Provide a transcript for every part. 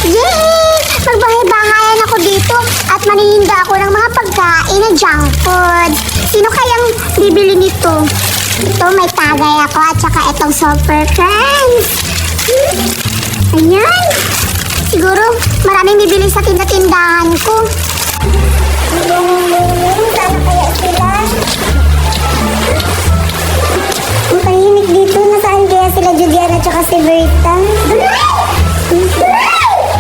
Yay! Magbahay-bahayan ako dito at manininda ako ng mga pagkain na junk food. Sino kayang bibili nito? Ito, may tagay ako at saka itong super crunch. Ayan. Siguro maraming bibili sa tinda-tindahan ko. Sana kaya sila? Ang tahimik dito. Nasaan kaya sila Judian at saka si Berta?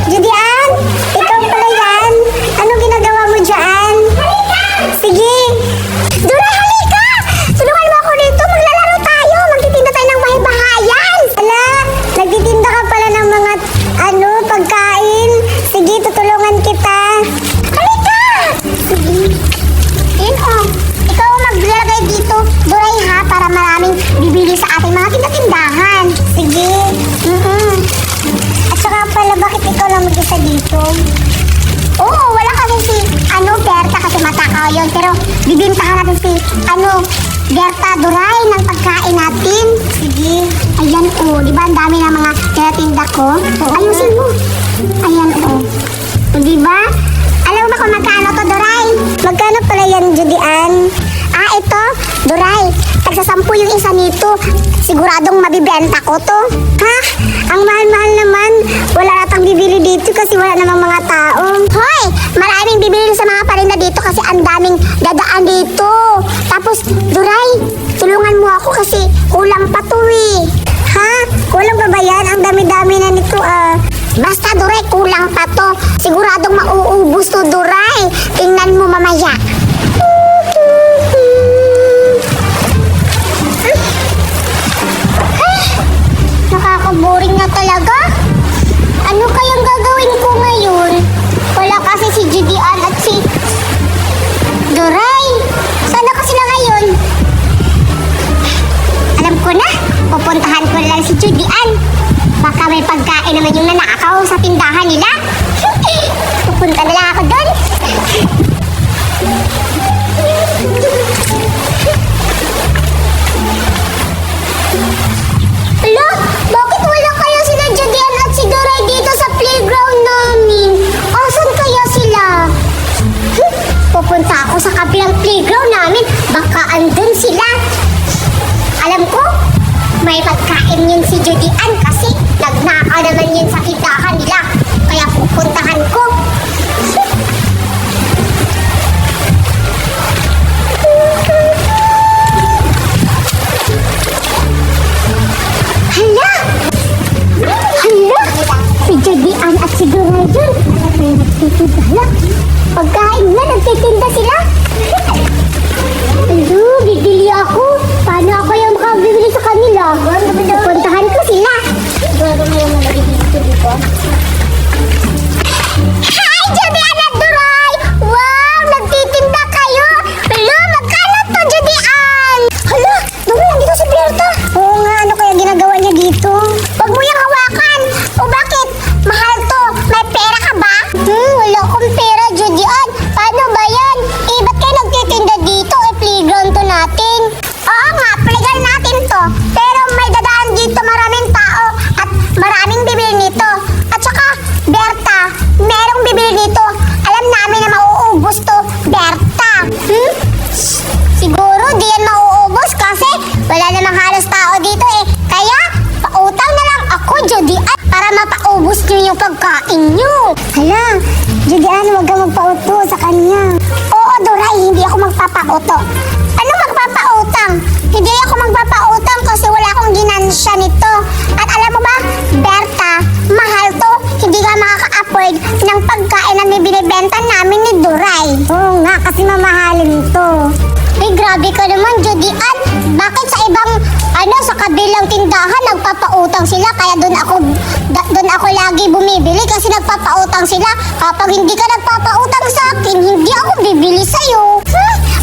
Judian! Ikaw pala yan? Anong ginagawa mo dyan? Sige! Dura, halika! Tulungan mo ako dito. Maglalaro tayo. Magtitinda tayo ng bahay-bahayan. Ala, nagtitinda ka pala ng mga pagkain. Sige, tutulungan kita. Halika! Sige. Yun ikaw maglalagay dito. Duray ha, para maraming bibili sa ating mga tindahan. Sige. At saka pala, bakit ikaw lang mag-isa dito? Oo, wala kasi si Berta kasi matakaw yun. Pero bibintahan natin si Berta Duray ng pagkain natin. Sige. Ayan di ba ang dami ng mga tinatinda ko? Ayusin mo. Ayan di ba? Alam mo ba kung magkano to, Duray? Magkano pala yan, Judian? Ito, Duray. Tagsa-10 yung isa nito. Siguradong mabibenta ko to. Ha? Ang mahal-mahal naman. Wala natang bibili dito kasi wala namang mga tao. Hoy! Maraming bibili sa mga parinda dito kasi ang daming dadaan dito. Tapos, Duray, tulungan mo ako kasi kulang pa to Ha? Kulang pa ba yan? Ang dami-dami na nito Basta, Duray, kulang pa to. Siguradong mauubos to, Duray. Tingnan mo mamaya. Nakaka-boring na talaga. Ano kayang gagawin ko ngayon? Wala kasi si Judian at si Duray. Sana ka sila ngayon? Alam ko na. Pupuntahan ko lang si Judian. Baka may pagkain naman yung nanakaw sa tindahan nila. Pupunta na lang ako doon. Ala, bakit wala kaya sila Judian at si Duray dito sa playground namin? Asan kaya sila? Pupunta ako sa kabilang playground namin. Baka andun sila. Alam ko, may pagkain yun si Judian kasi nagnakaw naman yun sa tindahan nila. Kaya pupuntahan ko. Hala! Si Judian at si Duray yun. May nagtitinda. Hala! Pagkain na, nagtitinda sila. Bibili ako. Paano ako yung makabibili sa kanila? Pupuntahan ko sila. Hi, Judian at Duray! Wow, nagtitinda kayo. Hala, magkano to, Judian? Hala, Duray, nandito si Berta. Oo nga, ano kaya ginagawa niya dito? Huwag mo yung hawakan. O bakit? Mahal to. May pera ka ba? Wala akong pera, Judian. Paano ba yan? Ba't kayo nagtitinda dito? Playground to natin. Oo nga, playground natin to. Pero may dadaan dito maraming tao at maraming bibili nito. At saka, Berta, merong bibili nito. Alam namin na mauubos to, Berta. Siguro di yan mauubos kasi wala namang halos tao dito Kaya, pautang na lang ako, Judian, para mapaubos niyo yung pagkain niyo. Hala, Judian, huwag kang magpauto sa kanya. Oo, Duray, hindi ako magpapauto. Ano magpapautang? Hindi ako magpapautang kasi wala akong ginansya nito. At alam mo ba, Berta, mahal to. Hindi ka makaka-afford ng pagkain na binibenta namin ni Duray. Oo nga, kasi mamahalin to. Grabe ka naman, Judian. Bakit sa ibang, sa kabilang tindahan, nagpapautang sila? Kaya doon ako lagi bumibili kasi nagpapautang sila. Kapag hindi ka nagpapautang sa akin, hindi ako bibili sa'yo.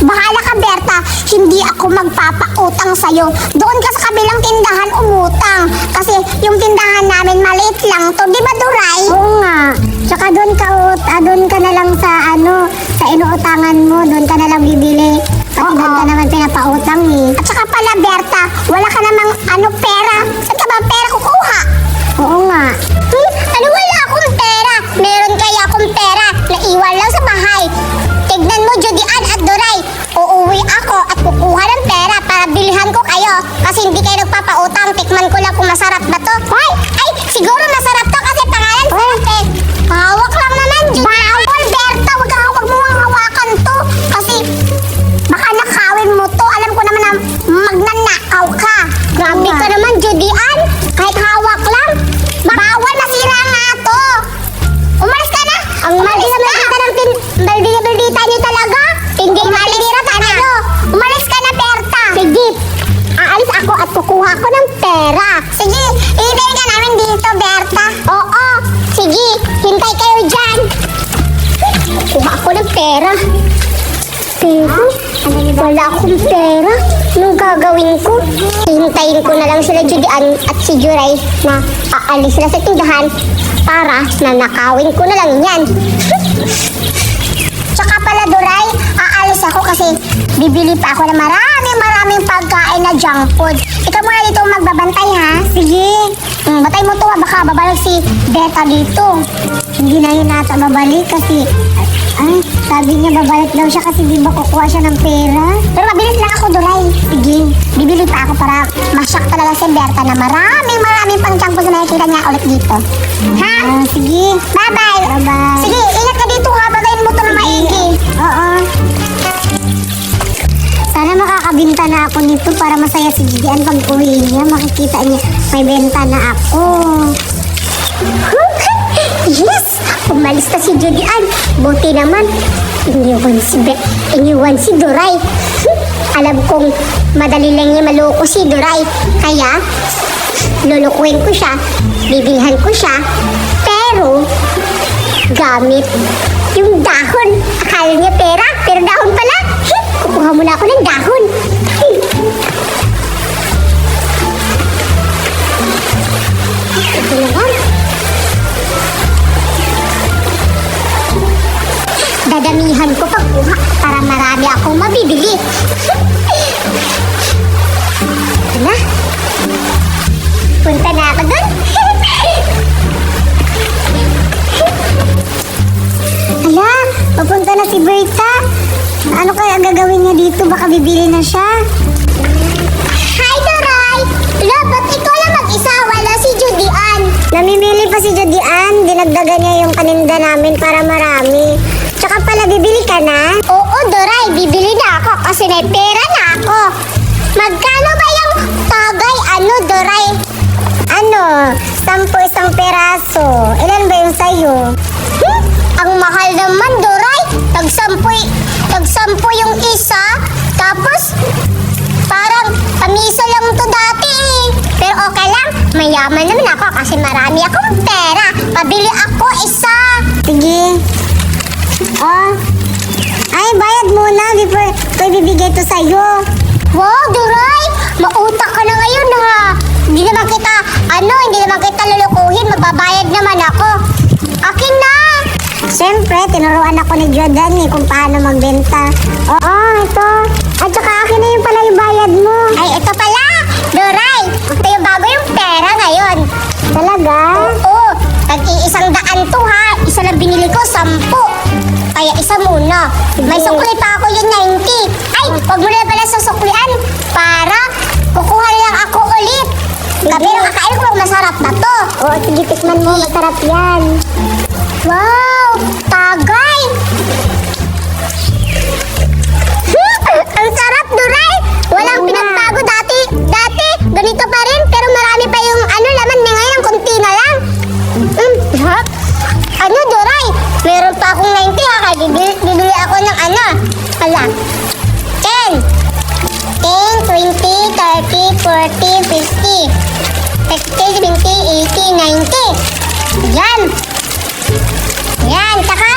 Bahala ka, Berta. Hindi ako magpapautang sa'yo. Doon ka sa kabilang tindahan umutang. Kasi yung tindahan namin maliit lang to. Di ba, Duray? Oo nga. Tsaka doon ka na lang sa inuutangan mo. Doon ka na lang bibili. Kasi doon ka naman pinapautang At saka pala, Berta, wala ka namang pera. Saan ka ba pera kukuha? Oo nga. Wala akong pera. pera. Pero, wala akong pera. Anong gagawin ko? Hintayin ko na lang sila Judian at si Juray na aalis sila sa tindahan para nanakawin ko na lang yan. Tsaka pala, Duray, aalis ako kasi bibili pa ako ng maraming pagkain na junk food. Ikaw muna dito magbabantay, ha? Sige. Batay mo to, ha? Baka babalik si Beta dito. Hindi na yun nata babalik kasi... Ay, sabi niya babalik daw siya kasi di ba kukuha siya ng pera. Pero mabilis lang ako, Duray. Sige, bibili pa ako para masyak talaga si Berta na maraming pang junk food na nakikita niya ulit dito. Ha? Sige. Bye-bye. Bye-bye. Sige, ingat ka dito, ha? Batayin mo to na maigi. Oo. Sana makakabinta na ako nito para masaya si Judian pag uwi niya. Makikita niya may benta na ako. Yes! Umalis na si Judian. Buti naman. Iniwan si Duray. Alam kong madali lang niya maloko si Duray. Kaya, lulukuhin ko siya. Bibilhan ko siya. Pero, gamit yung dahon. Akala niya pera, pero dahon pala. Kukuha muna ako ng dahon. Ito naman. Dadamihan ko pagkuha para marami akong mabibili. Ito na. Punta na ako dun. Ala, papunta na si Berta. Ano kaya gagawin niya dito? Baka bibili na siya. Hi, Duray! Ala, ba't ikaw lang mag-isa? Wala si Judian. Namimili pa si Judian. Dinagdagan niya yung paninda namin para marami. Tsaka pala, bibili ka na? Oo, Duray. Bibili na ako kasi may pera na ako. Magkano ba yung tagay? Ano, Duray? Ano? 10 isang peraso. Ilan ba yung sayo? Ang mahal naman, Duray. Tag-10 yung isa. Tapos, parang pamisa lang to dati eh. Pero okay lang. Mayaman naman ako kasi marami akong pera. Pabili ako isa. Sige. Oh. Ay, bayad muna before ko ibibigay to sa'yo. Wow, Duray! Mautak ka na ngayon, ha? Hindi naman kita lulukuhin. Magbabayad naman ako. Akin na! Siyempre, tinuruan ako ni Jordan eh kung paano magbenta. Oo, ito. At saka akin na yung pala yung bayad mo. Ay, ito pala! Duray! Ito yung bago yung pera ngayon. Talaga? Oo. Tag-100 to, ha? Isa lang binili ko, 10. Kaya isa muna. May sukli pa ako yung 90. Ay, wag mo na pala susuklian para kukuha lang ako ulit. Pero kakain ko masarap na to. Oo, sige, tikman mo. Masarap yan. Wow! Tagay! Ang sarap, Duray! Walang pinagbago dati. Ganito pa rin, pero marami pa yung laman niya ngayon. Ang kunti na lang. Ano, Duray? Meron pa akong 90 ha. Kaya bibili ako ng Ala. 10, 20, 30, 40, 50, 60, 70, 80, 90. Yan, saka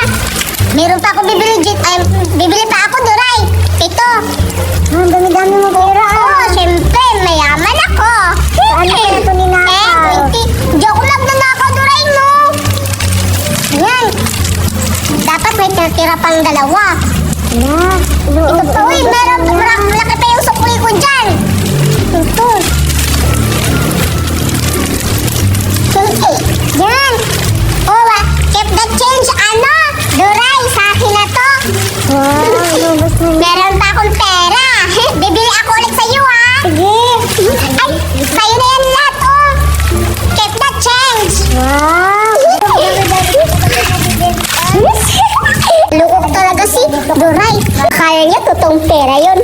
meron pa ako bibili pa ako, Duray. Ito. Ang dami-dami mo pera. Oo, syempre, mayaman ako. Ano kaya ito ninakaw? 20. Hindi ako magnanakaw, Duray, no? Yan. Dapat may tira pang dalawa. Yeah. Ito pa, uy, malaki pa yung sukli ko dyan. Ito. Yan. Oh, keep the change, Duray, sa akin na to. Wow, meron pa akong pera. Bibili ako ulit sa'yo, ha? Sige. Ay, sa'yo na yan lahat, oh. Keep the change. Wow. Lukok talaga si Duray. Kaya niya totoong pera yun.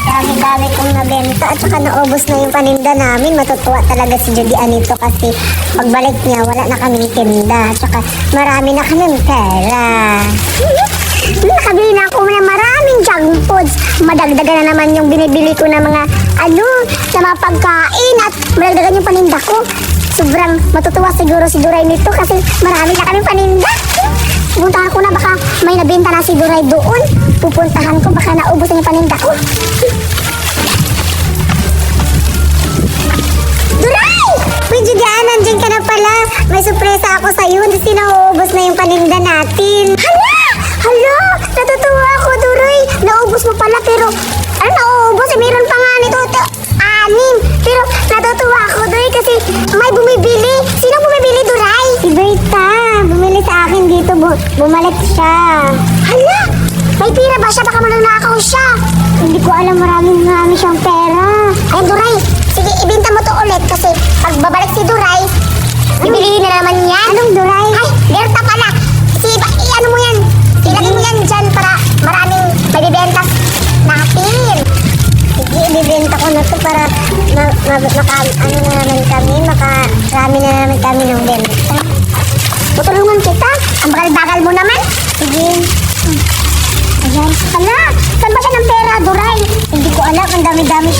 Dami-dami kong nabenta at saka naubos na yung paninda namin. Matutuwa talaga si Judian nito kasi pagbalik niya wala na kaming tinda. At saka marami na kaming pera. Nakabili na ako ng maraming junk foods. Madagdagan na naman yung binibili ko na mga na mga pagkain at madagdagan yung paninda ko. Sobrang matutuwa siguro si Duray nito kasi marami na kaming paninda. Pupuntahan ko na, baka may nabenta na si Duray doon. Pupuntahan ko, baka naubos na yung paninda ko. Duray! Uy, Judian, nandiyan ka na pala. May sorpresa ako sa'yo. Hindi nauubos na yung paninda natin. Hala! Hala! Natutuwa ako, Duray. Naubos mo pala, pero... Ano nauubos? Meron pa nga nito. 6. Pero natutuwa ako, Duray, kasi may bumibili. Sino bumibili, Duray? Si Berta. Bumili sa akin dito. Bumalik siya. Hala! May pira ba siya? Baka mananakaw siya. Hindi ko alam, marami siyang pera. Ay, Duray, sige, ibenta mo to ulit kasi pag babalik si Duray, bibilihin na naman yan. Anong Duray? Ay, Berta pala. Ano mo yan? Ilagay mo yan dyan para maraming mabibentas natin. Sige, ibibenta ko na to para makarami na naman kami ng benta. Tutulungan kita. Ang bagal-bagal mo naman. Sige. Ayan. Hala, saan ba siya ng pera, Duray? Hindi ko alam. Ang dami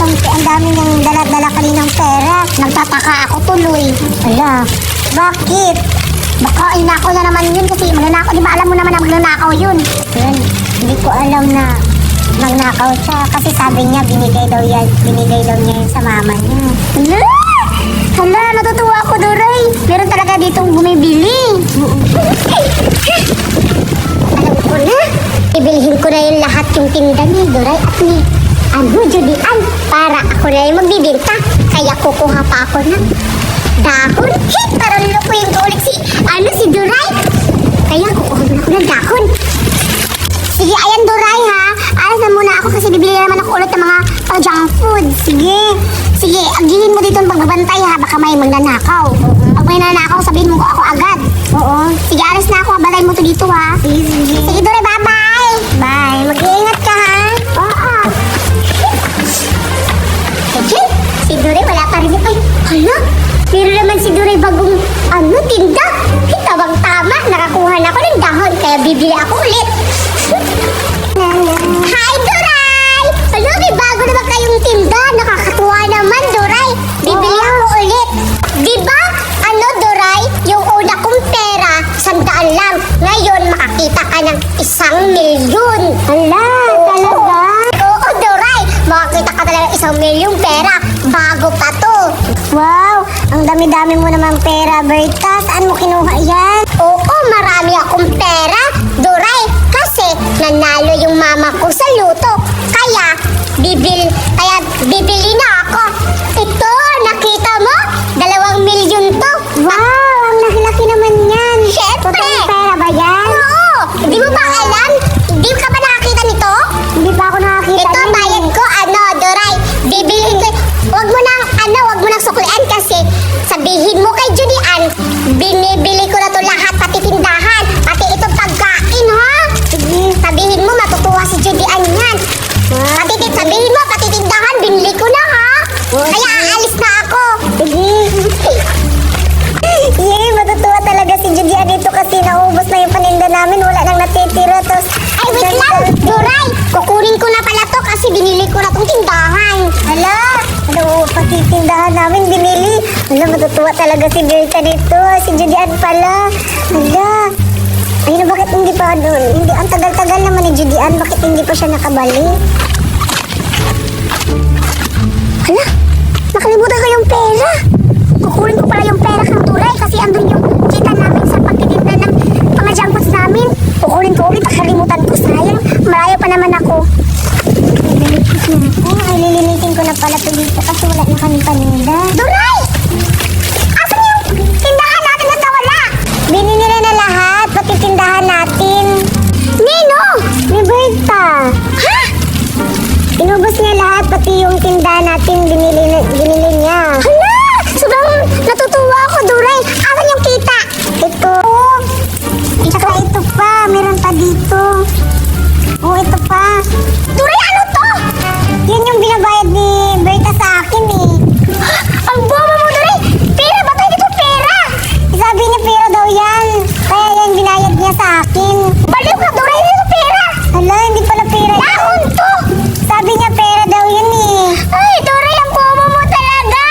niyang dala-dala kaninang pera. Nagtataka ako tuloy. Hala, bakit? Baka inako na naman yun kasi magnanakaw. Di ba alam mo naman na magnanakaw yun? Ayan, hindi ko alam na magnakaw siya kasi sabi niya binigay daw niya yun sa mama niya. Hala! Hala, natutuwa ako, Duray. Meron talaga ditong bumibili. Alam ko na. Ibilhin ko na yung lahat yung tinda ni Duray at ni Judian para ako na yung magbibinta. Kaya kukuha pa ako ng dahon. Para lulukuhin ko ulit si Duray. Kaya kukuha na ako ng dahon. Sige, ayan, Duray, ha. Alas na muna ako kasi bibili naman ako ulit ng mga junk food. Sige. Sige, agihin mo dito ang pagbabantay, ha. Baka may magnanakaw. Pag may nanakaw, sabihin mo ko ako agad. Oo. Sige, alas na ako. Balay mo to dito, ha. Sige. Sige, Duray, bye-bye. Bye. Mag-iingat ka, ha. Oo. Okay. Si Duray, wala pa rin. Ay, hala. Pero naman si Duray bagong, tinda. Tawang-tama. Nakakuha na ako ng dahon. Kaya bibili ako ulit. Hi, Duray! Ano, may bago naman kayong tinda. Nakakatuwa naman, Duray. Bibili ako ulit. Diba, Duray, yung una kong pera, 100 lang. Ngayon, makakita ka ng 1,000,000. Hala, talaga? Oo, Duray. Makakita ka talaga ng 1,000,000 pera. Bago pa to. Wow, ang dami-dami mo naman pera, Berta. Saan mo kinuha yan? Oo, marami akong pera, Duray. Kasi nanalo yung mama ko sa luto. Kaya bibili na ako. Ito, nakita mo? 2,000,000 to. Wow, ang laki-laki naman yan. Siyempre. Totoong pera ba yan? Oo. Di mo ba alam? Di ka ba nakakita nito? Hindi pa ako nakakita. Ito, bayad ko, Duray. Bibilihin ko. Wag mo nang suklian kasi sabihin mo kay Judian, binibili ko na to lahat, pati tindahan, pati itong pagkain, ha? Sabihin mo, matutuwa si Judian yan. Sabihin mo, pati tindahan, binili ko na, ha? Kaya aalis na ako. Yay, matutuwa talaga si Judian dito kasi naubos na yung paninda namin, wala nang natitira. Ay, wait lang, Duray, kukunin ko na pala to kasi binili ko na tong tindahan. Hala, pati tindahan namin binili. Hala, matutuwa talaga si Berta dito. Si Judian pala. Hala. Ay, bakit hindi pa doon? Hindi, ang tagal-tagal naman ni Judian. Bakit hindi pa siya nakabalik? Hala, nakalimutan ko yung pera. Kukunin ko pala yung pera kang Duray kasi andun yung kita namin sa pagtitinda ng mga junk foods namin. Kukunin ko ulit, nakalimutan ko. Sayang, malayo pa naman ako. Ay, lilinisin ko na pala ito dito kasi wala na kami paninda. Duray! Asan yung tindahan natin na nawala? Binili nila na lahat, pati tindahan natin. Nino! Ni Berta. Ha? Inubos niya lahat, pati yung tindahan natin, binili niya. Hala! Sobrang natutuwa ako, Duray. Asan yung kita? Ito. Tsaka ito pa, meron pa dito. Oh, ito pa. Duray, ano to? Yan yung binabayad ni Berta sa akin eh. Ang bobo mo, Duray! Pera ba tayo dito? Pera! Sabi niya pera daw yan. Kaya yan binayad niya sa akin. Baliw ka, Duray! Hindi ito pera! Hala, hindi pala pera. Dahon to! Sabi niya pera daw yan eh. Ay, Duray, ang bobo mo talaga!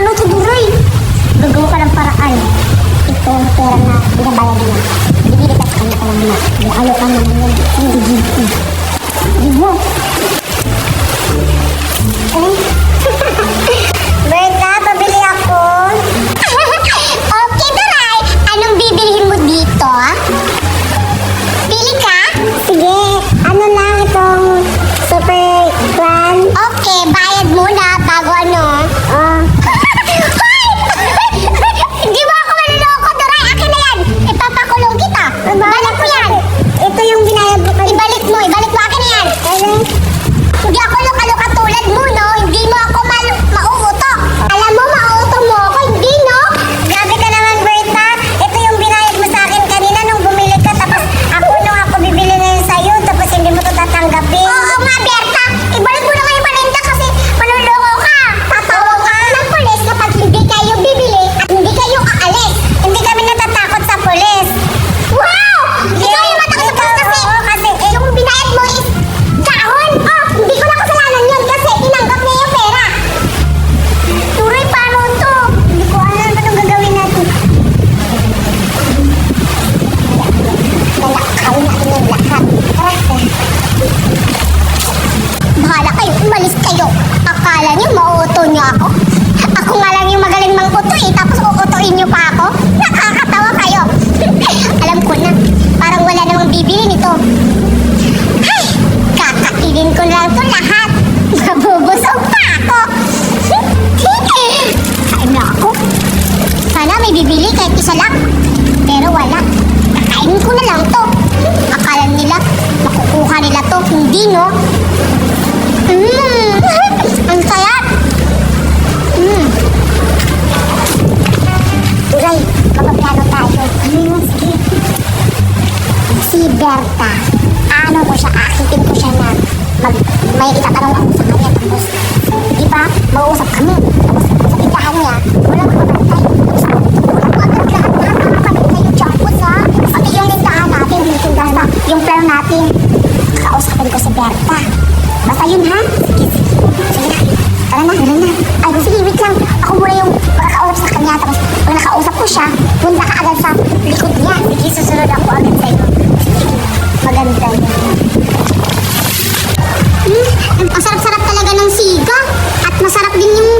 Paano ito, Duray? Gagawa ka ng paraan. Ito ang pera na binabayad niya. Bibili ka sa kanya ka lang na. Ayaw ka naman yan. Hindi dito. Hindi mo. Berta, pabili ako. Okay, Duray. Anong bibilihin mo dito? Pili ka? Sige. Ano lang itong super plan? Okay, bayad muna bago ano. Hoy! Hindi mo ako manloloko, Duray. Akin na yan. Ipapakulong kita. Balik mo yan. Ito yung binayad mo. Ibalik mo akin na yan. Hindi ako luka-luka tulad mo, no? Hindi mo ako mauuto. Alam mo, mauuto mo ako. Hindi, no? Grabe ka naman, Berta. Ito yung binayad mo sa akin kanina nung bumili ka. Tapos nung ako bibili ngayon sa'yo. Tapos hindi mo ito tatanggapin. Oo nga, Berta. Ibalik mo na ngayon paninda kasi manloloko ka. Tatawag ka ng pulis kapag hindi kayo bibili at hindi kayo aalis. Hindi kami natatakot sa pulis. Wow! Ikaw yung matakot sa pulis kasi yung binayad mo is dahon. Oh, hindi ko na kasalanan yun kasi tinanggap niya yung pera. Tuloy, paano to? Hindi ko alam ba itong gagawin natin. Lalakawin natin yung lahat. Bahala kayo, umalis kayo. Akala niyo mauuto niyo ako? Ako nga lang yung magaling mang-uto eh, tapos uutuin niyo pa ako? Nakakatawa kayo. Alam ko na, parang wala namang bibili nito. Ay, kakainin ko na lang ito lahat. Mabubusog pa ako. Kain na ako. Sana may bibili kahit isa lang. Pero wala. Kakainin ko na lang to. Akala nila, makukuha nila to. Hindi, no? Ang sarap. Turay, mapaplano tayo. Sige. Si Berta, ano ko siya, akitin ko siya na may itatanong ako sa kanya. Tapos, di ba, mag-uusap kami. Tapos, sa tindahan niya, walang makapantay. Tapos, walang agad lahat makapantay yung jackpot, ha? Pati yung tindahan natin, yung plan natin. Kakausapin ko si Berta. Basta yun, ha? Sige na. Tara na. Ay, sige, wait lang. Ako muna yung makakausap sa kanya. Tapos, pag nakausap ko siya, punta ka agad sa likod niya. Sige, susunod ako agad sa'yo. Sige, maganda yun. Ang sarap-sarap talaga ng siga. At masarap din yung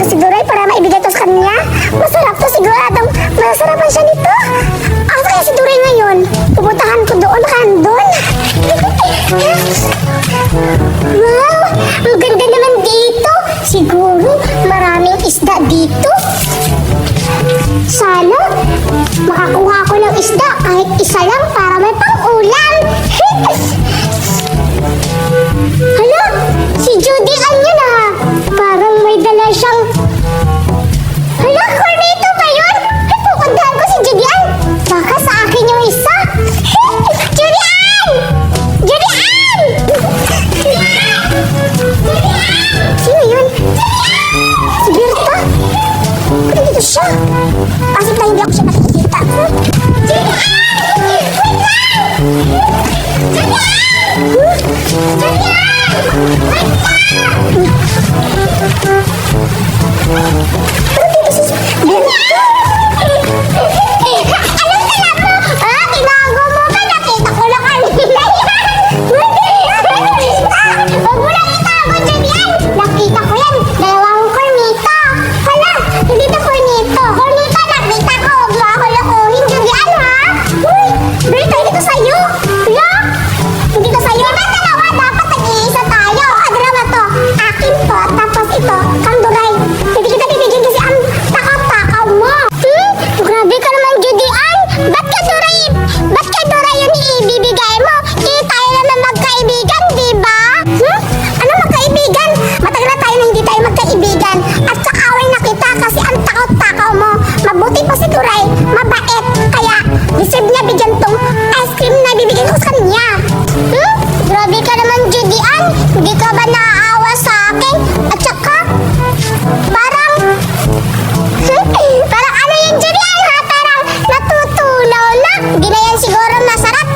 si Duray para maibigay to sa kanya. Masarap to, siguradong masarapan siya nito. Asa kaya si Duray ngayon? Pupuntahan ko doon, baka nandun. Wow, ang ganda naman dito. Siguro maraming isda dito. Sana makakuha ko ng isda kahit isa lang para may pang-ulam. Hala, si Judy Ann yun ah. Parang may dala siyang... Hala, cornetto ba yun? Ay, pupuntahan ko si Judy Ann. Baka sa akin yung isa. Judy Ann! Judy Ann! Sino yun? Si Berta? Ano dito siya? Pasok na hindi ako siya nakikita. Judy Ann! Wait lang! Judy Ann! Judy Ann! Pero dito si Berta. Anong tala mo? Ah, tinago mo ba? Nakita ko lang kanina yan. Huwag mo lang itago dyan yan. Nakita ko yan. Dalawang cornetto. Hala, hindi na cornetto. Cornetto, nakita ko. Huwag mo ako lakuhin dyan yan, ha? Uy, Berta, hindi to sa'yo. Hala, hindi to sa'yo. Diba dalawa? Dapat nag-iisa tayo. Kadrama to. Akin to. Tapos ito, kang Duray. Hindi kita bibigyan kasi ang takaw-takaw mo. Grabe ka naman, Judy Ann. Ba't ka Duray yun ibibigay mo? Tayo naman magkaibigan, di ba? Ano magkaibigan? Matagal na tayo na hindi tayo magkaibigan. At kaaway na kita kasi ang takaw-takaw mo. Mabuti pa si Duray. Mabait. Kaya, deserve niya bigyan tong ice cream na bibigyan ko sa kanya. Grabe ka naman, Judy Ann. Hindi ka ba naaawa sa akin? At saka, parang ano yun, Judy Ann, ha? Parang natutunaw na. Hindi na yan siguro masarap.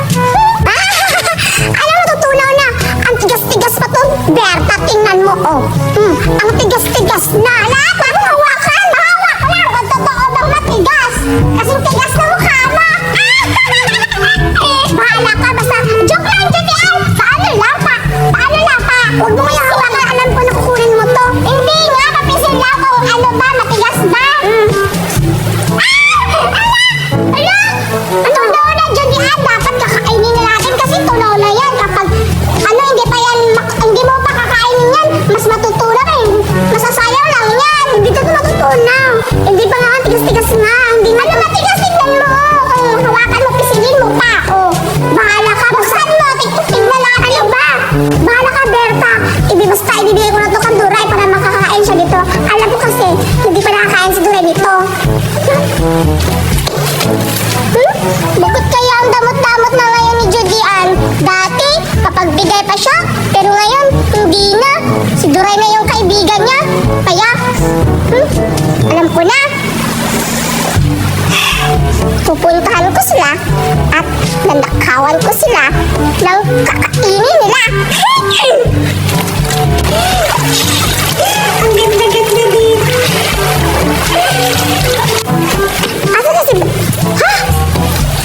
Ano natutunaw na? Ang tigas-tigas pa to. Berta, tingnan mo, oh. Ang tigas-tigas na. Lahat, parang hawakan. Hawak lang. Kung totoo bang matigas. Kasing tigas na mukha mo. Bahala ka. Basta, joke lang, Judy Ann. Paano lang pa? Huwag mo kaya hawakan. Alam ko na kukunin mo to. Hindi nga, papisil lang kung ano ba, matigas ba? Ala! Tunaw na, Judy Ann. Dapat kakainin na natin kasi tunaw na yan. Kapag, hindi mo pa kakainin yan, mas matutunaw eh. Masasayaw lang yan. Hindi ito matutunaw. Hindi pa nga ang tigas-tigas nga. Hindi nga matigas, tignan mo. Hawakan mo, pisilin mo pa. Bahala ka. Buksan mo, tignan natin. Ano ba? Bahala ka, Berta. Basta ibibigay ko na ito kang Duray para makakain siya dito. Alam ko kasi, hindi pa nakakain si Duray dito. Bakit kaya ang damot-damot na ngayon ni Judy Ann? Dati, kapag bigay pa siya, pero ngayon, hindi na. Si Duray na yung kaibigan niya. Kaya, alam ko na. Pupuntahan ko sila at nanakawan ko sila ng kakainin nila. Ang ganda-ganda dito. Asa na si... Ha?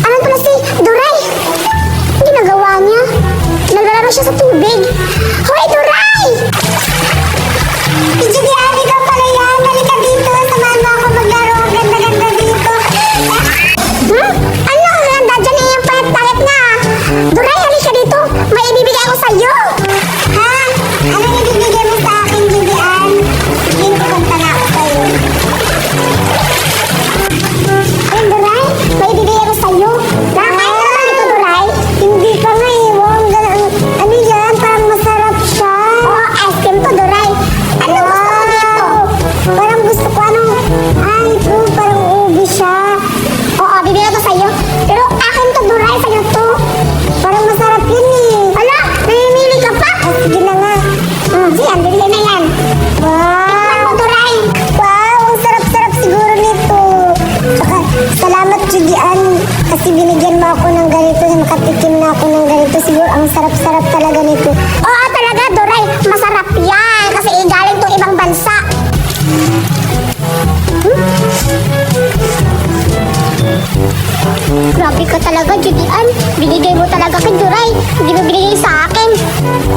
Ano pala si Duray? Ang ginagawa niya? Naglalaro siya sa tubig. Hoy, Duray! Si Judy Ann, ikaw pala yan. Halika dito. Samahan mo ako maglaro. Ang ganda-ganda dito. Ano? Handa dyan eh yung pangit-pangit na. Duray, halika dito. May ibibigay ako sa'yo. Ha? Anong ibibigay mo sa akin, Judy Ann? Sige, pupunta na ako sa'yo. Ay, Duray, may ibibigay ako sa'yo. Nakakain ka naman ito, Duray? Hindi pa nga eh. Ano yan? Parang masarap siya. Oo, ice cream to, Duray. Ano gusto mo dito? Parang gusto ko ay, ito, parang ubi siya. Oo, bibigay ko sa'yo. Pero akin to, Duray, sa'yo to. Parang masarap yun eh. Hala, namimili ka pa? Sige na nga. Yan, bibigay na yan. Wow! Tikman mo, Duray. Wow, ang sarap-sarap siguro nito. Saka, salamat, Judy Ann. Kasi binigyan mo ako ng ganito. Makatikim na ako ng ganito. Siguro, ang sarap-sarap talaga nito. Oo, talaga, Duray. Masarap yan. Kasi galing tong ibang bansa. Grabe ka talaga, Judy Ann. Binigay mo talaga kay Duray. Hindi mo binigay sa akin.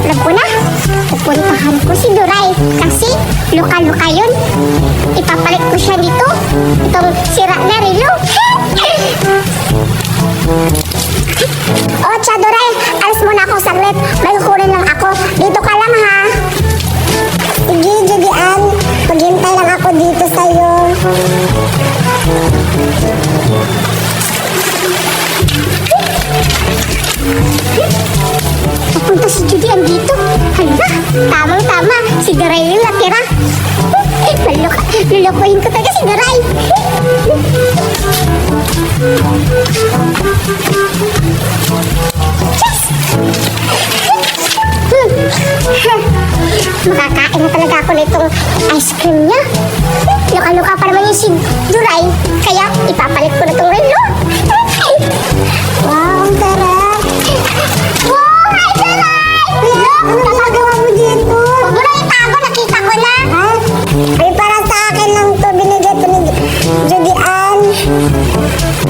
Alam ko na. pupuntahan ko si Duray kasi luka-luka yun. Ipapalit ko siya dito. Itong sira na relo. Oh, Tsa Duray, alis muna ako saglit. May kukunin lang ako. Dito ka lang ha. Sige, Judian. Maghintay lang ako dito sa'yo. Papunta si Judian dito. Hala, tamang-tama. Si Duray yung natira. Lulukuhin ko talaga si Duray. Makakain na talaga ako nitong ice cream niya. Luka-luka pa naman yung si Duray. Kaya ipapalit ko na itong relo. Wow, ang sarap. Wow, hi Duray! Ano nagagawa mo dito? Huwag mo na itago, nakita ko na. Ay, para sa akin lang to. Binigay to ni Judian.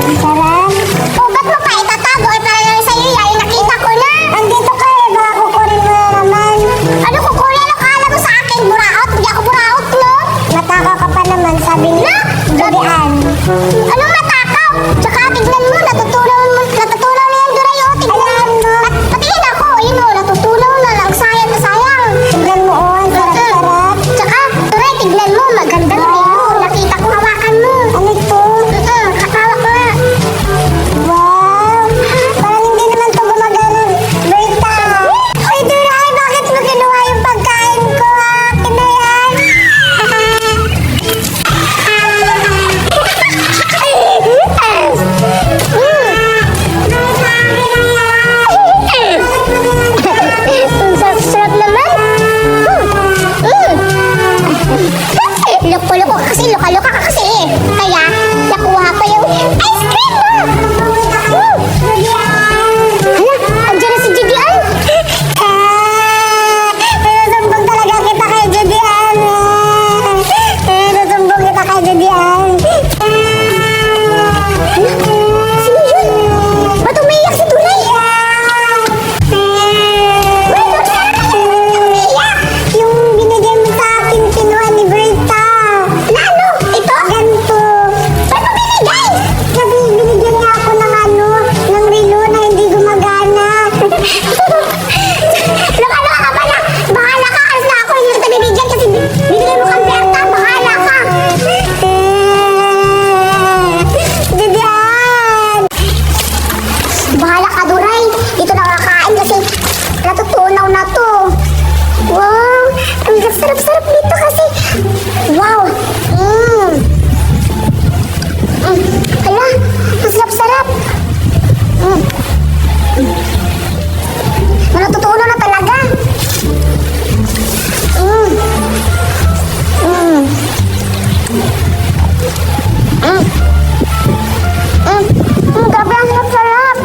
Ang sarap. Oh, ba't mo pa itatago? Ay, para lang sa'yo yan. Nakita ko na. Andito ka eh. Baka kukunin mo na naman. Ano kukunin? Ano kala mo sa akin? Buraot? Hindi ako buraot, no? Matakaw ka pa naman, sabi ni Judian. Anong matakaw? Tsaka tignan mo, natutunaw na yan, Duray, oh. Tignan mo. Patingin ako, yun o, natutunaw na. Ang sayang na sayang. Tignan mo, oh. Ang sarap-sarap. Tsaka, Duray, tignan mo. Magandang relo. Nakita ko, hawakan mo. Ano ito? Hawak mo nga. Wow. Parang hindi naman ito gumagano. Berta. Ay, Duray, bakit mo kinuha yung pagkain ko, ha? Kinayan. Ang sarap naman. Loko-loko ka kasi, loka-loka ka kasi eh. Kaya, nakuha ko yung ice cream mo. Hala, andyan na si Judian. Sinusumbong talaga kita kay Judian. Sinusumbong kita kay Judian. Sino yun? Ba't umiiyak si Duray? Umiiyak? Yung binigay mo sa akin, kinuha ni Berta. Na ano? Ito? Ganito. Ba't mo binigay? Kasi binigyan niya ako ng ng relo na hindi gumagana. Loka-loka ka pala. Bahala ka. Alas na ako. Hindi kita bibigyan kasi binigay mo kang Berta. Bahala ka. Judian! Bahala ka, Duray. Dito na kakain kasi natutunaw na to. Wow! Ang sarap-sarap dito kasi. Wow! Hala, ang sarap-sarap. Natutunaw na talaga. Grabe, ang sarap-sarap.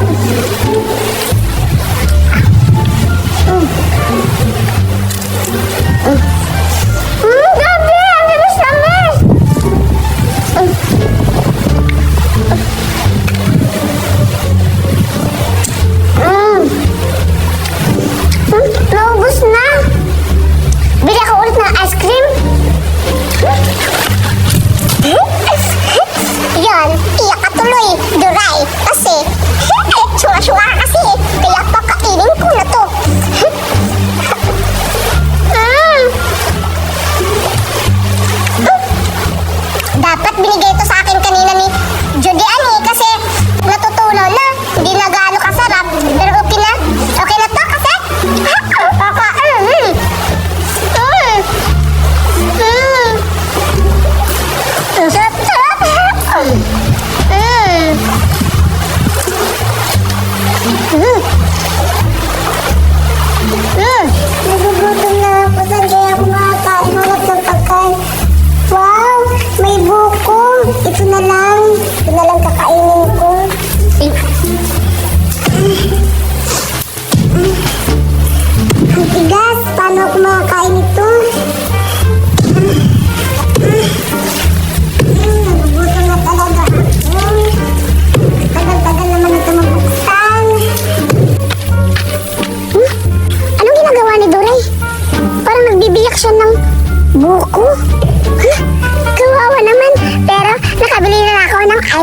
Grabe, ang lamis-lamis. Naubos na. Bili ako ulit ng ice cream. Yan, iyak ka tuloy, Duray. Kasi, syunga-syunga ka kasi eh. Kaya pakainin ko na to. Dapat binigay ito sa akin kanina ni Judian eh. Kasi natutunaw na. Hindi na gaano kasarap. Pero okay na. Okay na to kasi. Ang sarap-sarap. Nagugutom na ako. Saan kaya ako makakain ulit ng pagkain? Wow! May buko!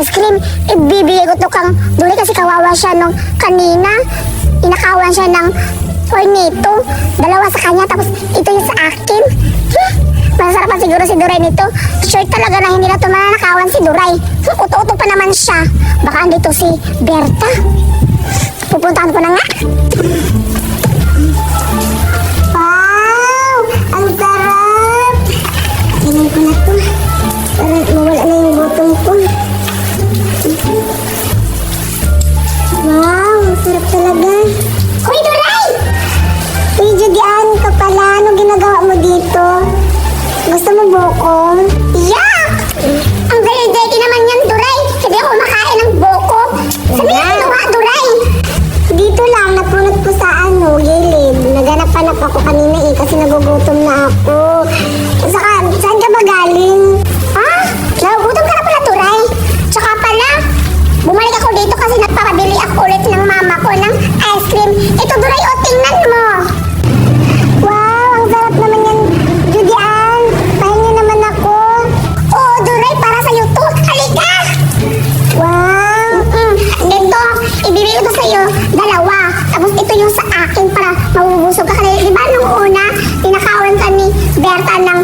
ice cream, ibibigay ko to kang Duray kasi kawawa siya nung kanina. Inakawan siya ng Cornito. Dalawa sa kanya, tapos ito yung sa akin. Masarapan siguro si Duray nito. Sure talaga na hindi na ito mananakawan si Duray. Uto-uto pa naman siya. Baka andito si Berta. Pupuntahan ko na nga. Wow! Ang sarap! Tingnan ko na to. Para mawala na yung gutom ko. Wow! Ang sarap talaga. Hoy, Duray! Uy, Judian ka pala. Anong ginagawa mo dito? Gusto mo buko? Yak! Ang dali-dali naman yan, Duray. Hindi ako makain ng buko. Sabi na ginawa, Duray. Dito lang, napunot ko sa gilid. Naganap-hanap ako kanina kasi nagugutom na ako. Saka, saan ka ba galing? Ha? Nagugutom ka na pala, Duray. Tsaka pala, bumalik ako dito kasi nagpapabili ako ulit ng mama ko ng ice cream. Ito, Duray, o tingnan mo. Wow, ang sarap naman yan, Judian. Pahingi naman ako. Oo, Duray, para sa'yo to. Halika! Wow! Dito, ibibigay ko to sa'yo. Dalawa. Tapos ito yung sa akin para mabubusog ka kanina. Diba nung una, tinakawan ka ni Berta ng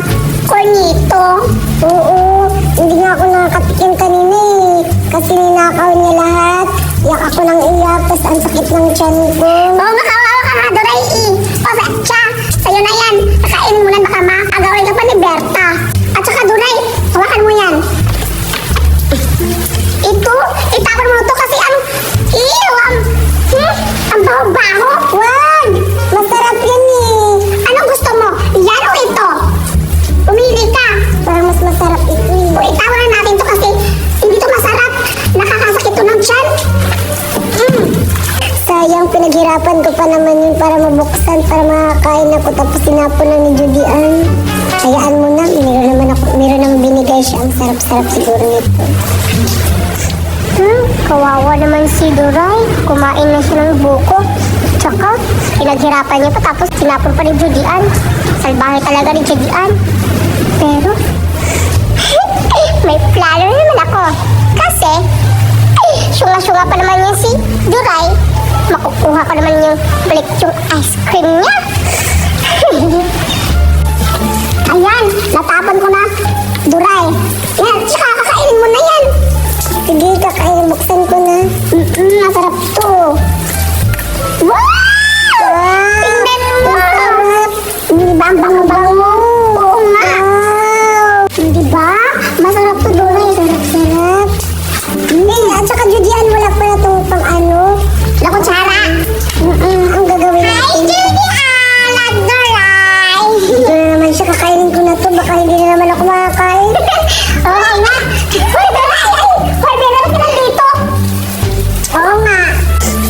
Cornito? Oo, hindi nga ako nakakatikim kanina eh. Kasi ninakaw niya lahat. Iyak ako ng iyak, tapos ang sakit ng tiyan ko. Oo, makawawa ka nga, Duray eh. O, siya, sa'yo na yan. Nakainin mo na, baka makagawin ka pa ni Berta. At saka, Duray, hawakan mo yan. Ito, itapon mo to kasi ang baho-baho. Wag! Masarap yan eh. Anong gusto mo? Yan o ito? Pumili ka. Parang mas masarap ito eh. O, itapon na natin to kasi hindi to masarap. Nakakasakit to ng tiyan. Sayang, pinaghirapan ko pa naman yun para mabuksan, para makakain ako. Tapos sinapon na ni Judian. Hayaan mo na, meron naman binigay siya. Ang sarap-sarap siguro nito. Kawawa naman si Duray. Kumain na siya ng buko. Tsaka, pinaghirapan niya pa tapos sinapon pa ni Judian. Salbahe talaga ni Judian. Pero, may plano naman ako. Kasi, syunga-syunga pa naman niya si Duray. Makukuha ko naman yung balik yung ice cream niya. Ayan, natapon ko na, Duray. Yan, tsaka kakainin mo na yan. Sige, kakainin, buksan ko na. Masarap to. Wow! Tingnan mo! Hindi ba ang bango-bango? Oo nga. Wow! Hindi ba? Masarap to, Duray. Sarap-sarap. At saka, Judian, wala pala to pang ano? Na kutsara. Ang gagawin natin. Hi, Judian! At Duray! Ito na naman siya, kakainin ko na to. Baka hindi na naman ako makakain. Oo nga. Hoy, Duray! Hoy, meron ka nandito. Oo nga.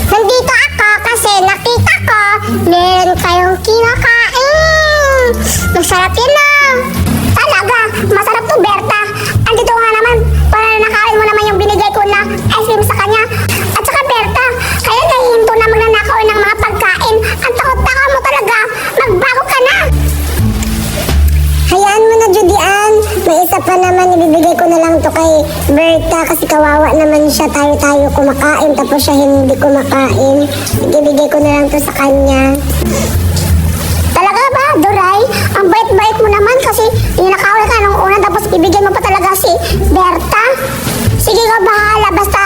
Nandito ako kasi nakita ko meron kayong kinakain. Masarap yun na. Talaga, masarap to, Berta. Andito nga naman para nakain mo naman yung binigay ko na ice cream sa kanya. At saka, Berta, kaya nahihinto na magnanakaw ng mga pagkain. Ang takot-takot mo talaga. Magbago ka na. Hayaan mo na, Judian. May isa pa naman, ibibigay ko na lang to kay Berta kasi kawawa naman siya. Tayo-tayo kumakain tapos siya hindi kumakain. Ibigay ko na lang to sa kanya. Talaga ba, Duray? Ang bait-bait mo naman kasi ninakaw ka nung una tapos ibigay mo pa talaga si Berta. Sige ka, bahala. Basta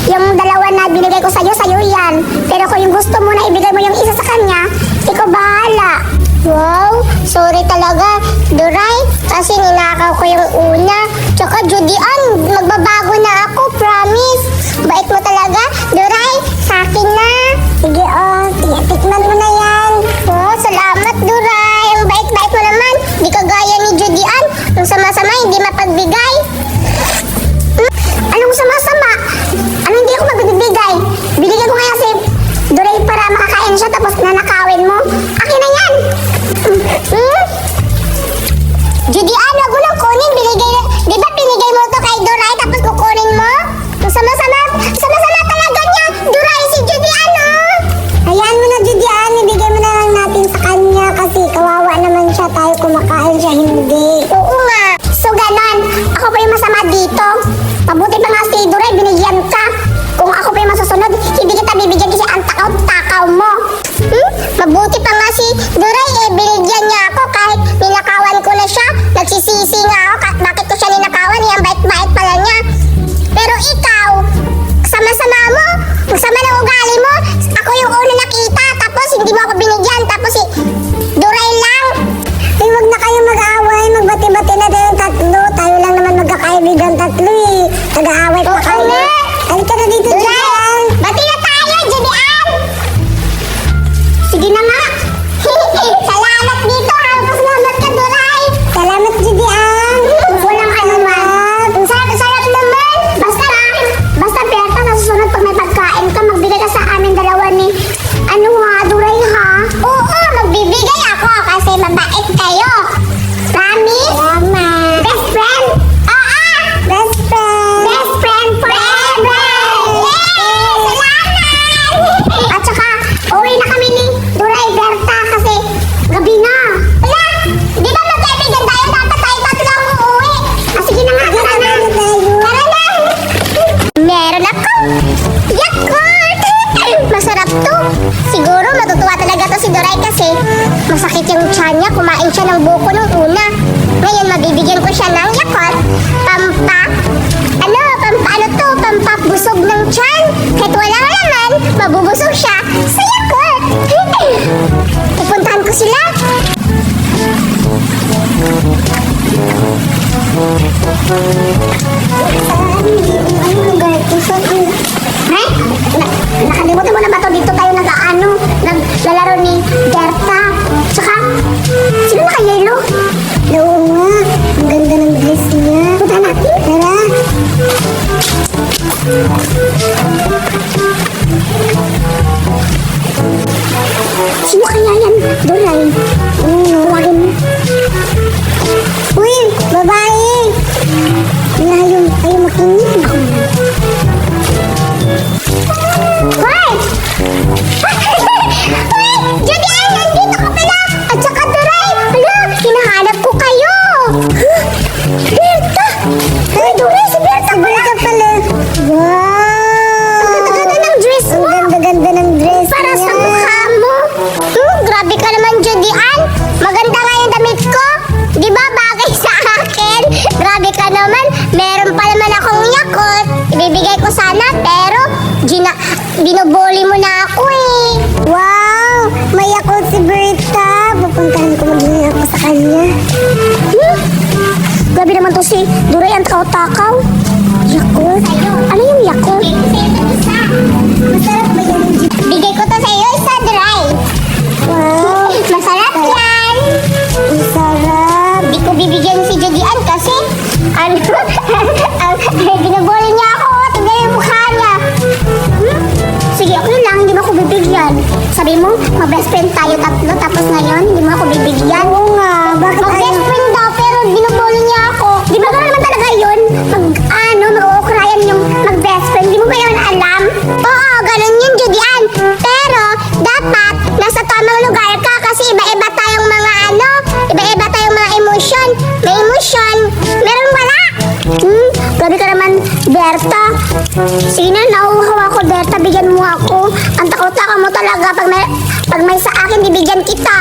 yung dalawa na binigay ko sa'yo yan. Pero kung yung gusto mo na ibigay mo yung isa sa kanya, ikaw bahala. Wow, sorry talaga, Duray. Kasi ninakaw ko yung una. Tsaka, Judian, magbabago na ako, promise. Bait mo talaga, Duray. Sa akin na. Sige, tikman mo na yan. Oh, salamat, Duray. Ang bait-bait mo naman. Di kagaya ni Judian. Ang sama-sama, hindi mapagbigay. Anong sama-sama? Ano hindi ako magbibigay? Binigay ko kaya si Duray para makakain siya tapos nanakawin mo. Akin na yan. Judian, wag mo nang kunin. Di ba binigay hanggang 3 eh. Nag-aaway pa kayo. Halika na dito, Julian. Bati na tayo, Julian. Sige na nga. Salamat dito, ha. Pasalamat ka, Duray. Salamat, Julian. Walang alamat. Ang sarap naman. Basta Berta, nasusunod pag may pagkain ka, magbigay ka sa amin dalawa ni, ano ha, Duray ha? Oo, magbibigay ako kasi mabait kayo. Promise? Salamat. Best friend? Oo, best friend. Best friend forever. Yay! Salamat! At saka, uwi na kami ni Duray Berta kasi gabi na. Wala, di ba magkaibigan tayo? Dapat tayo tatlo ang uuwi. Sige na nga, tara na. Tara na. Meron ako. Yakult! Masarap to. Siguro matutuwa talaga to si Duray kasi masakit yung tiyan niya. Kumain siya ng buko nung una. Ngayon mabibigyan ko siya ng Yakult. Pampabusog ng tiyan. Kahit walang laman, mabubusog siya sa Yakult. Pupuntahan ko sila. Ay, nakalimutan mo na ba ito? Dito tayo naglalaro ni Berta. Tsaka, sino naka-yelo? Oo nga, ang ganda ng dress niya. Punta natin. Tara. Sino kaya yan? Duray. Huwagin mo. Uy, babae. Ayaw makinig. Hoy! Julian, nandito ka pala! At saka Duray! Hala, hinahanap ko kayo! Berta! Ay, Duray, si Berta pala! Pala! Wow! Ang ganda-ganda ng dress mo! Ang ganda-ganda ng dress para sa mukha mo! Grabe ka naman, Julian! Maganda nga yung damit ko! Di ba bagay sa akin? Grabe ka naman! Meron pa naman akong Yakult! Ibibigay ko sana, pero binubuli mo na ako eh. Wow! May Yakult si Berta. Pupuntahan ko maghingi ako sa kanya. Grabe naman to si Duray ang takaw-takaw. Yakult? Ano yung Yakult? Masarap ba yan? Bigay ko to sa iyo, isa, Duray. Wow! Masarap yan! Masarap! Di ko bibigyan si Julian kasi binubuli niya ako. Tignan yung mukha niya. Sige, ako lang, hindi mo ako bibigyan. Sabi mo, mag-best friend tayo tatlo, tapos ngayon, hindi mo ako bibigyan. Oo nga, bakit mag-best friend daw, pero binubuli niya ako. Di ba gano'n naman talaga yun? Mag-uukrayan yung mag-best friend. Di mo ba yun alam? Oo, gano'n yun, Julian. Pero, dapat, nasa tamang lugar ka kasi iba-iba tayong mga iba-iba tayong mga emosyon. May emosyon, meron wala. Grabe ka naman, Berta. Sige na, nauuhaw ako, Berta. Bigyan mo ako. Ang takot-takot mo talaga. Pag may sa akin, bibigyan kita.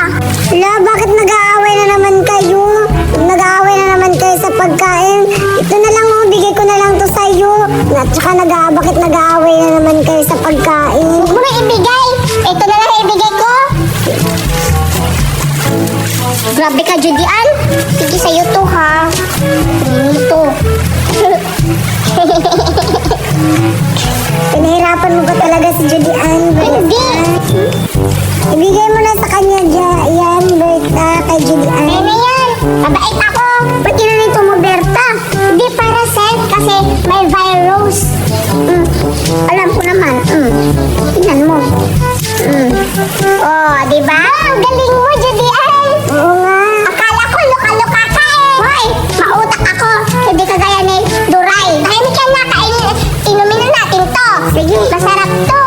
La, bakit nag-aaway na naman kayo? Nag-aaway na naman kayo sa pagkain. Ito na lang, bigay ko na lang to sa'yo. At saka bakit nag-aaway na naman kayo sa pagkain? Huwag mo na ibigay. Ito na lang ibigay ko. Grabe ka, Julian. Sige sa'yo to, ha. Ito. Pinahirapan mo ba talaga si Julian? Hindi. Ibigay mo na sa kanya yan, Berta, kay Julian. Ano yan? Mabait ako. Ba't ginanito mo, Berta? Hindi para safe kasi may virus. Alam ko naman. Tingnan mo. Oh, di ba? Ang galing mo, Julian. Oo nga. Akala ko luka-luka ka eh. Hoy, mautak ako. Hindi kagaya ni Duray. Tahimik yan na, inumin na natin to. Sige, masarap to.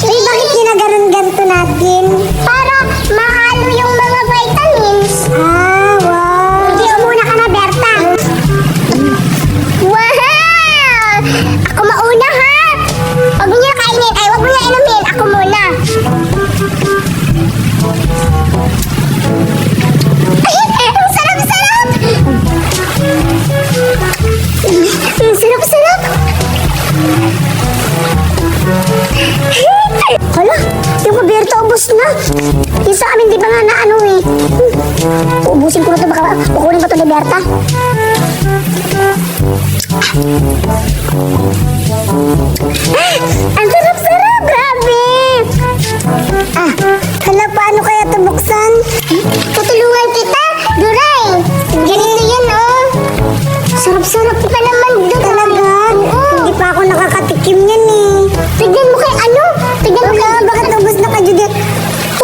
Uy, bakit ginaganon-ganto natin? Para mahalo yung mga vitamins. Ah, wow. Sige, umuna ka na, Berta. Wow! Ako mauna, ha? Huwag mo niya kainin. Ay, huwag mo niya inumin. Ako muna. Ang sarap-sarap! Ang sarap-sarap! Hala, yung Roberto ubos na. Yung sa amin, di ba nga na ano eh. Ubusin ko na ito, baka kukunin ko ito ni Berta. Ang sarap-sarap, grabe! Hala, paano kaya ito buksan? Tutulungan kita, Duray! Ganito yan, oh! Sarap-sarap pa naman, Duray! Talaga? Hindi pa ako nakakatikim yan, eh. Tignan mo kay ano? Tignan mo kay... Wala, bakit ubos na ka, Judy?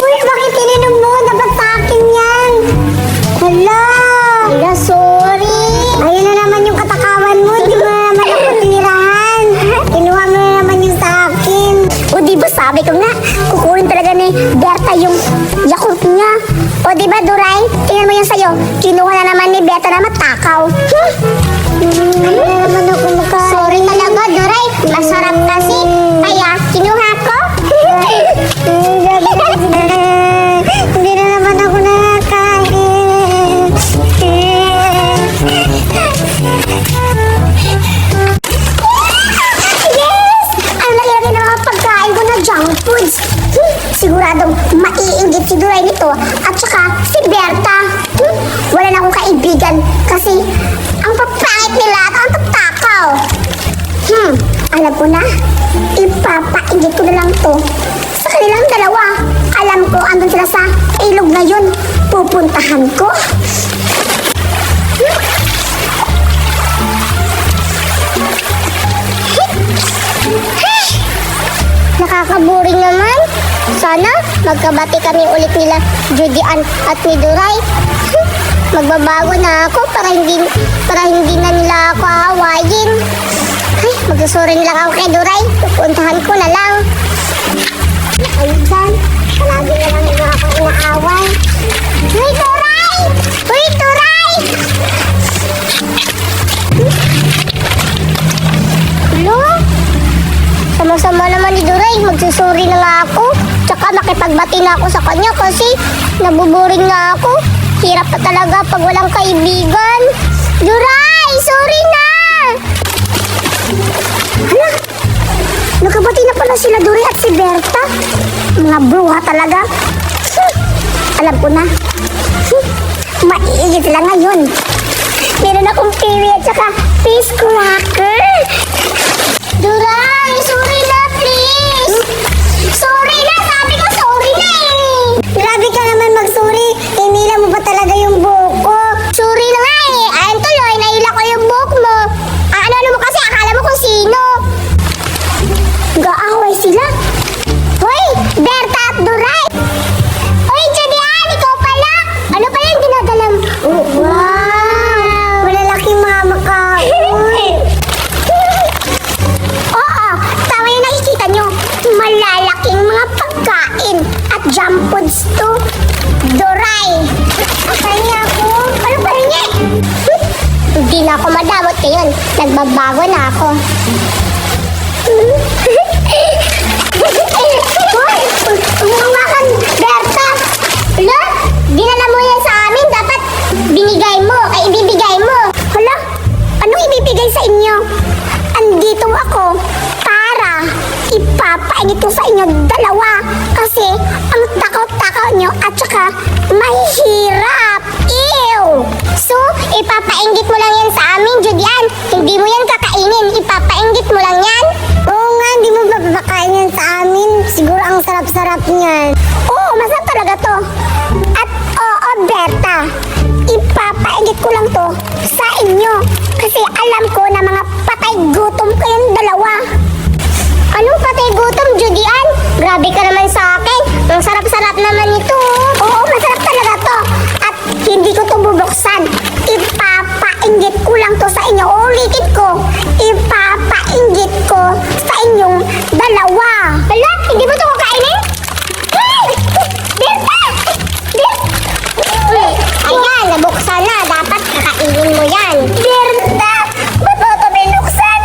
Uy, bakit ininom mo? Dapat sa akin yan! Hala! Hala, sorry! Ayun na naman yung katakawan mo, di mo na naman ako tinirahan. Kinuha mo na naman yung sa akin. O di ba sabi ko nga, kukunin talaga ni Berta yung Yakult niya. O di ba Duray, tingnan mo yung sayo. Kinuha na naman ni Berta na matakaw. Ano na naman ako sorry talaga Duray, masarap kasi. Kaya kinuha ko. Hindi na naman ako nakakain. Yes! Ang laki-laki ng mga pagkain ko na junk foods. Siguradong maiinggit si Duray nito at saka si Berta. Wala na akong kaibigan kasi ang papangit nila at ang tatakaw. Alam ko na, ipapainggit ko na lang to sa kanilang dalawa. Alam ko andun sila sa ilog na yun. Pupuntahan ko. Nakakaboring naman. Sana magkabati kami ulit nila Judy Ann at ni Duray. Magbabago na ako para hindi na nila ako aawayin. Ay, magsusuri na lang ako kay Duray. Pupuntahan ko na lang. Ayun dyan. Palagi na lang nila ako inaaway. Uy, Duray! Uy, Duray! Hello? Sama-sama naman ni Duray, magsusuri na nga ako. Tsaka makipagbati na ako sa kanya kasi nabuboring na ako. Hirap pa talaga pag walang kaibigan. Duray, sorry na! Hala, nagkabati na pala sila Duray at si Berta. Mga bruha talaga. Alam ko na. Maiigit lang ngayon. Meron akong kiwi at saka fish cracker. Duray, sorry na please! Sorry na! Sabi ko sorry na eh! Grabe ka naman mag-sorry. Inila mo ba talaga yung buhok ko? Sorry na nga eh. Ayun tuloy, naila ko yung buhok mo. Ano mo kasi, akala mo kung sino. Gaaway sila. Hoy, Berta at Duray! Hoy, Judy Ann, ikaw pala! Ano pala yung dinadalam? Oh, wow! Malalaking mga makaon. Oo, tama yung nakikita nyo. Malalaking mga pagkain at junk foods to. Duray. Pahingi ako. Ano pahingi? Hindi na ako madamot ngayon. Nagbabago na ako. Hoy! Umawakan, Berta! Hala, dinala mo yan sa amin. Dapat binigay mo. Ay, ibibigay mo. Hala, anong ibibigay sa inyo? Andito ako para ipapainit ko sa inyo dalawa kasi ang takaw-takaw nyo at saka mahirap. Ew! So, ipapainggit mo lang yan sa amin, Judy Ann. Hindi mo yan kakainin. Ipapainggit mo lang yan. Oo nga, hindi mo papakain yan sa amin. Siguro ang sarap-sarap niyan. Oo, masarap talaga to. At oo, Berta, ipapainggit ko lang to sa inyo. Kasi alam ko na mga patay gutom kayong dalawa. Anong patay gutom, Judy Ann? Grabe ka naman sa akin. Ang sarap-sarap naman ito. Oo, masarap talaga to. At hindi ko to bubuksan. Ipapainggit ko lang to sa inyo. Ulitin ko. Ipapainggit ko sa inyong dalawa. Hala, hindi mo to kakainin? Hey! Berta! Ayan, nabuksan na. Dapat kakainin mo yan. Berta! Ba't mo ito binuksan?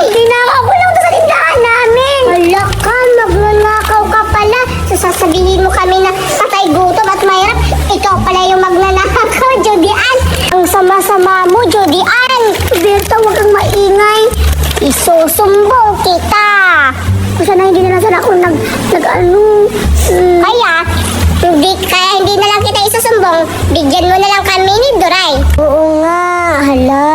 Hindi na ako lang ito sa tindahan namin. Hala ka, magnanakaw ka pala. Sasabihin mo kami na patay gutom at mahirap. Ikaw pala yung magnanakaw, Judy Ann. Ang sama-sama mo, Judy Ann. Berta, huwag kang maingay. Isusumbong kita. Sana hindi na sana ako Kaya, hindi na lang kita isusumbong. Bigyan mo na lang kami ni Duray. Oo nga, hala.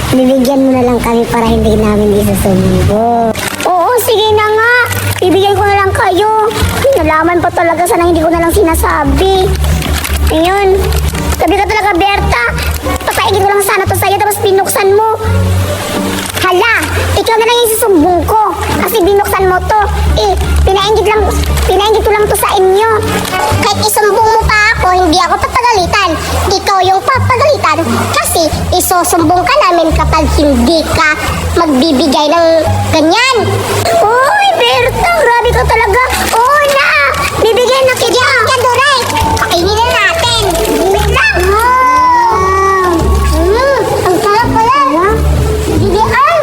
Bibigyan mo na lang kami para hindi namin isusumbong. Oo, sige na nga. Bibigyan ko na lang kayo. Ay, nalaman pa talaga, sana hindi ko na lang sinasabi. Ayun. Sabi ka talaga, Berta. Papaigin ko lang sana to sa'yo tapos binuksan mo. Hala, ikaw na lang yung susumbong ko. Kasi binuksan mo to. Pinainggit ko lang to sa inyo. Kahit isumbong mo pa ako, hindi ako papagalitan. Ikaw yung papagalitan. Kasi isusumbong ka namin kapag hindi ka magbibigay ng ganyan. Uy, Berta, grabe ka talaga. Oo na, bibigyan na kita. Yan, Duray. Kainin na natin. Wait lang. Ang sarap pala. Gidian.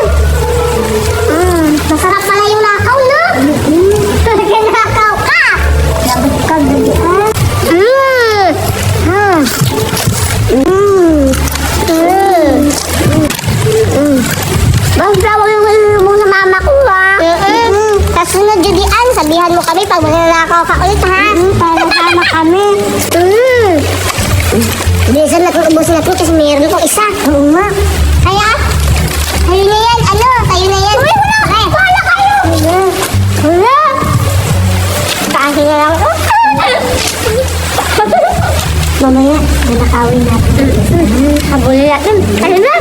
Masarap pala yung lakaw, no? Nakaw ka. Labot ka, Gidian. Basta wag yung mo sa mama ko, ha? Kasunod, Gidian, sabihan mo kami pag mananakaw ka ulit, ha? Para sama kami. Bilisan natin, ubusin natin kasi mayroon pang isa. Oo nga. Kaya, kayo na yan, kayo na yan. Uy, wala! Wala kayo! Wala! Kaasi na lang ko. Mamaya, nanakawin natin. Habulin natin. Ano na?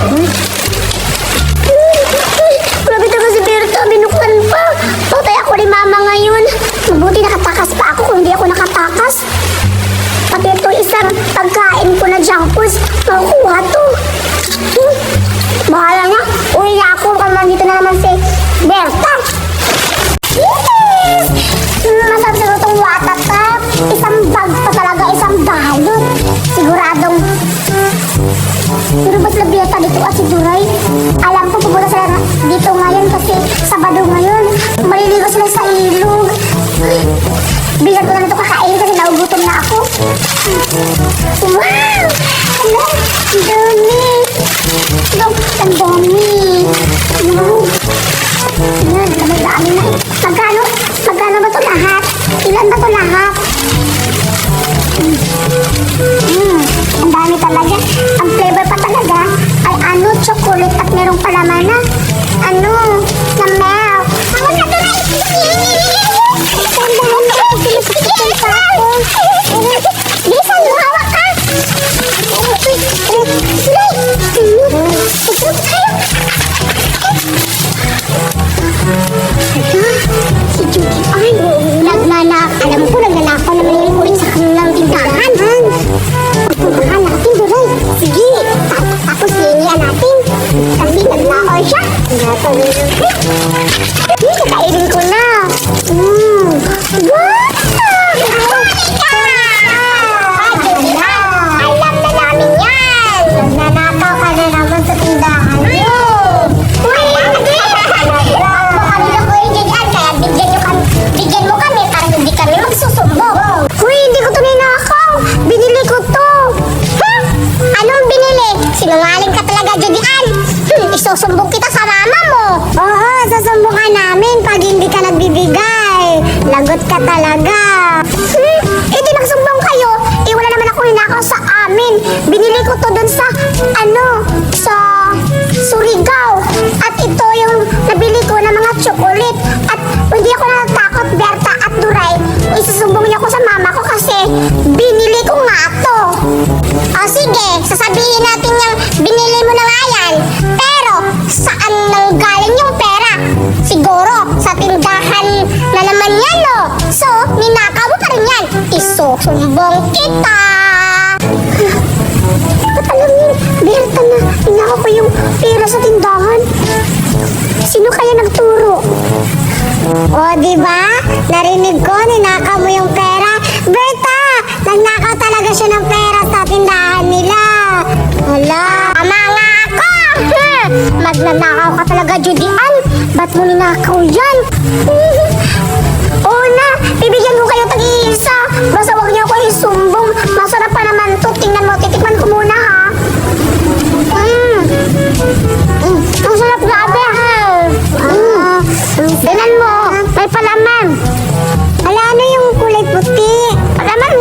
Grabe talaga si Berta, binuksan pa. Patay ako ni mama ngayon. Mabuti nakatakas pa ako kung hindi ako nakatakas. Pati ito isang pagkain ko na junk foods, makukuha to. Bahala na, uwi na ako kung nandito na naman si Berta. Yes! Masarap siguro itong watatap. Isang bag pa talaga, isang balot. Siguradong. Pero ba't labiata dito at si Duray? Alam ko pupunta sila dito ngayon kasi Sabado ngayon. Maliligo sila sa ilog. Bigat ko na ito kakain kasi naugutom na ako. Wow! Ano? Ang dami! Ang dami! Wow! Yan, dami na. Magkano ba ito lahat? Ilan ba ito lahat? Ang dami talaga. Ang flavor pa talaga ay chocolate at merong palaman na na milk. Ako na ito na! Bilisan mo, hawak ka! Si Judy, alam ko, nagnanakaw naman yung ulit sa kanilang tindahan. Pupuntahan natin, Duray. Sige, tapos linian natin. Kasi nagnakaw siya. Kakainin ko na. Wow! Alam na namin yan. Nagnanakaw ka na naman sa tindahan niyo. Bigyan mo kami para hindi kami magsusumbong. Uy, hindi ko ito ninakaw. Binili ko to. Ha? Anong binili? Sinungaling ka talaga, Judian. Isusumbong kita sa mama mo. Oo, susumbong ka namin pag hindi ka nagbibigay. Lagot ka talaga. Eh di magsumbong kayo. Eh wala naman ako ninakaw sa amin. Binili ko to dun sa, sa Surigao. At ito yung nabili ko na mga chocolate. At hindi ako natatakot, Berta at Duray. Isusumbong niyo ako sa mama ko kasi binili ko nga to. O sige, sasabihin natin yung binili mo na nga yan. Pero, saan nang galing yung pera? Siguro, sa tindahan na naman yan, no? So, ninakaw mo pa rin yan. Isusumbong kita. Ba't alam niyo, Berta na ninakaw ko yung pera sa tindahan? Sino kaya nagturo? O, diba? Narinig ko, ninakaw mo yung pera. Berta, nagnakaw talaga siya ng pera sa tindahan nila. Hala, tama nga ako. Magnanakaw ka talaga, Judian. Ba't mo ninakaw yan? Oo na, bibigyan ko kayo tag-iisa. Basta huwag niyo ako isumbong. Masarap pa naman to. Tingnan mo, titikman ko muna, ha? Ang sarap, grabe, ha? Tingnan mo, may palaman. Ala, ano yung kulay puti? Palaman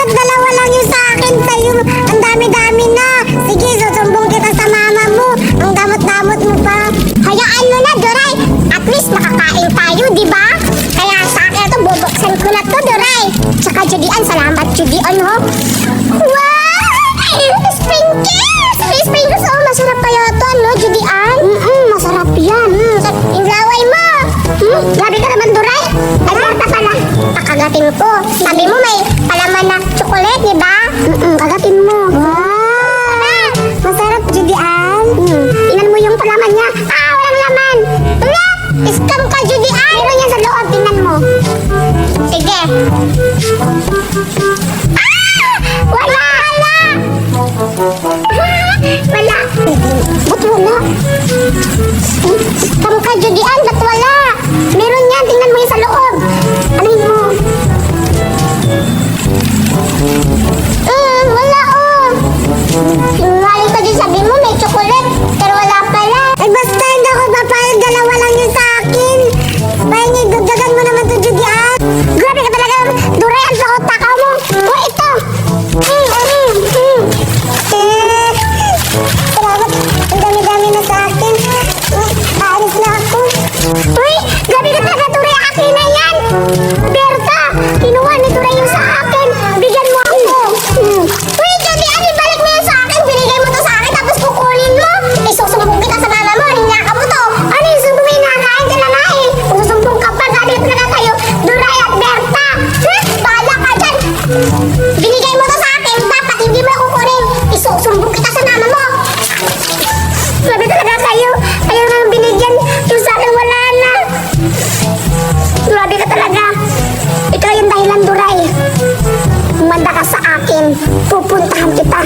ba't dalawa lang yung sa akin? Sa'yo, ang dami-dami na. Sige, susumbong kita sa mama mo. Ang damot-damot mo pa. Hayaan mo na, Duray. At least nakakain tayo, di ba? Kaya sa akin ito, bubuksan ko na to, Duray. Tsaka, Judian, salamat, Judian, ho. Wow! Sprinkles! May sprinkles, oh, masarap kaya to, no, Judian? Masarap yan. Yung laway mo. Grabe ka naman, Duray. Ay, Berta pala. Kakagatin ko. Sabi mo may palaman na chocolate, di ba? Kagatin mo. Wow! Masarap, Judian. Tingnan mo yung palaman niya. Walang laman. Wala! Scam ka, Judian. Meron yan sa loob. Tingnan mo. Sige. Wala! Wala! Ba't wala? Scam ka, Judian. Ba't wala? Meron yan. Tingnan mo yung sa loob. Ano mo? Wala, oh. Sinungaling ka din, sabi mo may chocolate, pero wala pala. Ay, basta hindi ako papayag, dalawa lang yun sa akin. Pahingi, dagdagan mo naman to, Judian. Grabe ka talaga, Duray, ang sakot-takaw mo. Oh, ito. Salamat, ang dami-dami na sa akin. Aalis na ako. Uy, grabe ka talaga, Duray, akin na yan. Berta, kinuha ni Duray yung sa akin. Bigyan mo ako. Uy, Judian, ibalik mo yung sa akin. Binigay mo to sa akin, tapos kukunin mo. Isusumbong kita sa mama mo. Hinyaka mo to. Ano yung sumbong may nakain ka na nga eh? Kung susumbong ka pa, gabi pa na kayo. Duray at Berta. Bahala ka dyan. Binigay mo to sa akin, dapat hindi mo na kukunin. Isusumbong kita sa mama mo. Grabe talaga kayo. Ayaw nang binigyan. Yung sa akin wala na. Grabe ka talaga. Ikaw yung dahilan, Duray. Umanda ka sa akin. Pupuntahan kita.